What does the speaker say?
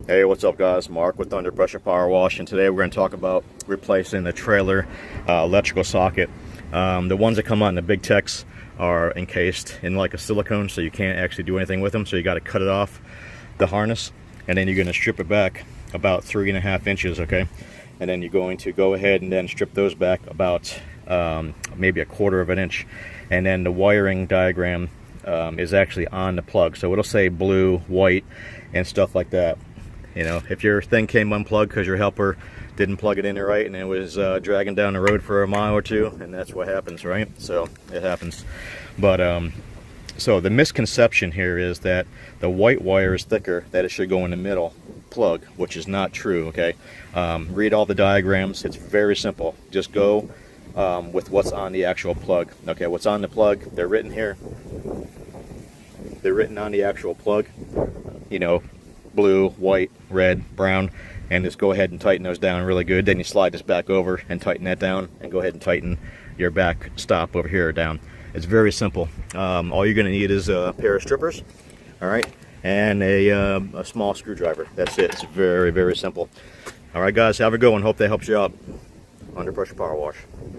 Hey, what's up guys? Mark with Under Pressure Power Wash, and today we're going to talk about replacing the trailer electrical socket. The ones that come out in the Big Techs are encased in like a silicone, so you can't actually do anything with them, so you got to cut it off the harness, and then you're going to strip it back about 3.5 inches, okay? And then you're going to go ahead and then strip those back about maybe 1/4 of an inch, and then the wiring diagram is actually on the plug, so it'll say blue, white, and stuff like that. You know, if your thing came unplugged because your helper didn't plug it in right and it was dragging down the road for a mile or two, and that's what happens, right? So it happens. But so the misconception here is that the white wire is thicker, that it should go in the middle plug, which is not true, okay? Read all the diagrams. It's very simple. Just go with what's on the actual plug. Okay, what's on the plug, they're written here. They're written on the actual plug, you know, blue, white, red, brown, and just go ahead and tighten those down really good. Then you slide this back over and tighten that down, and go ahead and tighten your back stop over here down. It's very simple. All you're going to need is a pair of strippers, all right, and a small screwdriver. That's it. It's very, very simple. All right, guys, have a good one. Hope that helps you out. Under Pressure Power Wash.